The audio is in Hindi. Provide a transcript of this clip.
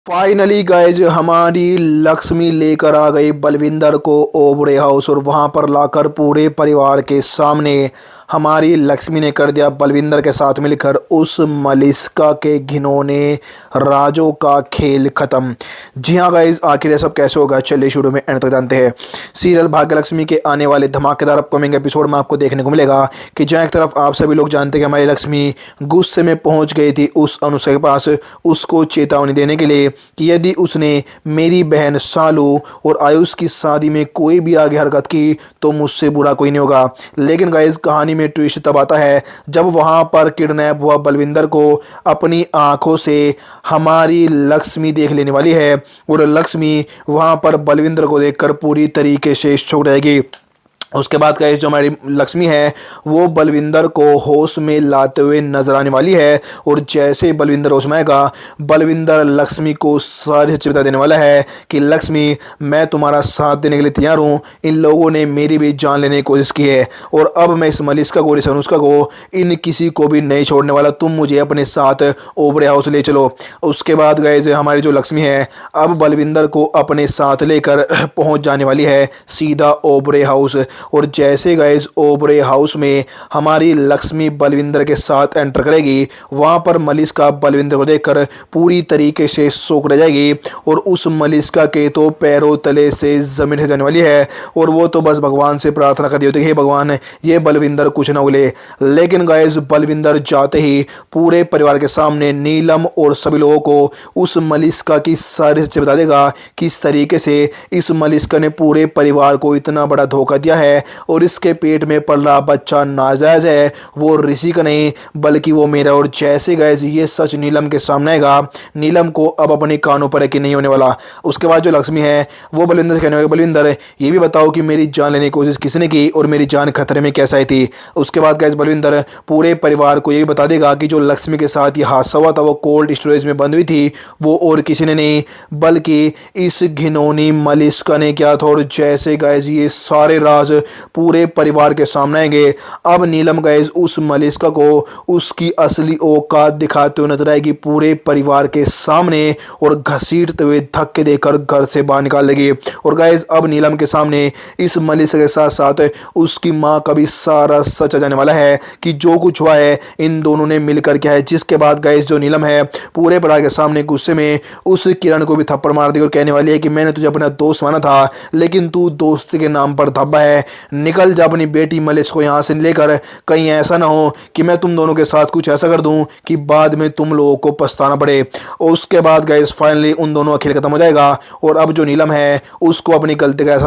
फाइनली गाइज हमारी लक्ष्मी लेकर आ गई बलविंदर को ओबरे हाउस और वहां पर लाकर पूरे परिवार के सामने हमारी लक्ष्मी ने कर दिया बलविंदर के साथ मिलकर उस मलिष्का के घिनौने राजों का खेल खत्म। जी हाँ गाइज, आखिर ये सब कैसे होगा, चलिए शुरू में एंड तक जानते हैं। सीरियल भाग्य लक्ष्मी के आने वाले धमाकेदार अपकमिंग एपिसोड में आपको देखने को मिलेगा कि जहाँ एक तरफ आप सभी लोग जानते हैं कि हमारी लक्ष्मी गुस्से में पहुंच गई थी उस अनुष्का के पास उसको चेतावनी देने के लिए कि यदि उसने मेरी बहन सालू और आयुष की शादी में कोई भी आगे हरकत की तो मुझसे बुरा कोई नहीं होगा। लेकिन गाइज कहानी में ट्विस्ट तब आता है जब वहां पर किडनैप हुआ बलविंदर को अपनी आंखों से हमारी लक्ष्मी देख लेने वाली है और लक्ष्मी वहां पर बलविंदर को देखकर पूरी तरीके से शॉक रहेगी। उसके बाद गाइस जो हमारी लक्ष्मी है वो बलविंदर को होश में लाते हुए नजर आने वाली है और जैसे बलविंदर होश में आएगा बलविंदर लक्ष्मी को सारी सच्चाई बता देने वाला है कि लक्ष्मी मैं तुम्हारा साथ देने के लिए तैयार हूँ, इन लोगों ने मेरी भी जान लेने की कोशिश की है और अब मैं इस मलिष्का को इस अनुष्का को इन किसी को भी नहीं छोड़ने वाला, तुम मुझे अपने साथ ओबरे हाउस ले चलो। उसके बाद गाइस हमारी जो लक्ष्मी है अब बलविंदर को अपने साथ लेकर पहुँच जाने वाली है सीधा ओबरे हाउस और जैसे गाइस ओबरे हाउस में हमारी लक्ष्मी बलविंदर के साथ एंटर करेगी वहां पर मलिष्का बलविंदर को देखकर पूरी तरीके से शॉक रह जाएगी और उस मलिष्का के तो पैरों तले से जमीन हिल जाने वाली है और वो तो बस भगवान से प्रार्थना कर रही होती है, हे भगवान ये बलविंदर कुछ ना उगले। लेकिन गाइस बलविंदर जाते ही पूरे परिवार के सामने नीलम और सभी लोगों को उस मलिष्का की सारी सच्चाई बता देगा किस तरीके से इस मलिष्का ने पूरे परिवार को इतना बड़ा धोखा दिया है और इसके पेट में पल रहा बच्चा नाजायज है, वो ऋषि का नहीं बल्कि वो मेरा। और जैसे गाइस ये सच नीलम के सामने आएगा नीलम को अब अपने कानों पर यकीन नहीं होने वाला। उसके बाद जो लक्ष्मी है वो बलविंदर से कहने वाली, बलविंदर ये भी बताओ कि मेरी जान लेने की कोशिश किसने की और मेरी जान खतरे में कैसे आई थी। उसके बाद गाइस बलविंदर पूरे परिवार को ये भी बता देगा कि जो लक्ष्मी के साथ ये हादसा हुआ था वो कोल्ड स्टोरेज में बंद हुई थी, वो और किसी ने नहीं बल्कि इस घिनौनी मलिष्का ने किया था। और जैसे गाइस ये सारे राज पूरे परिवार के सामने आएंगे अब नीलम गाइस उस मलिष्का को उसकी असली औकात दिखाते हुए नजर आएगी पूरे परिवार के सामने और घसीटते हुए धक्के देकर घर से बाहर निकाल देगी। और गाइस अब नीलम के सामने इस मलिष्का के साथ साथ उसकी मां का भी सारा सच आ जाने वाला है कि जो कुछ हुआ है इन दोनों ने मिलकर किया है। जिसके बाद गाइस जो नीलम है पूरे परिवार के सामने गुस्से में उस किरण को भी थप्पड़ मार देगी और कहने वाली है कि मैंने तुझे अपना दोस्त माना था लेकिन तू दोस्त के नाम पर धब्बा है, निकल जा अपनी बेटी मलिष्का को यहाँ से लेकर, कहीं ऐसा ना हो कि मैं तुम दोनों के साथ कुछ ऐसा कर दूं कि बाद में तुम लोगों को पछताना पड़े। और उसके बाद गाइस फाइनली उन दोनों का खेल खत्म हो जाएगा और अब जो नीलम है उसको अपनी गलती का एहसास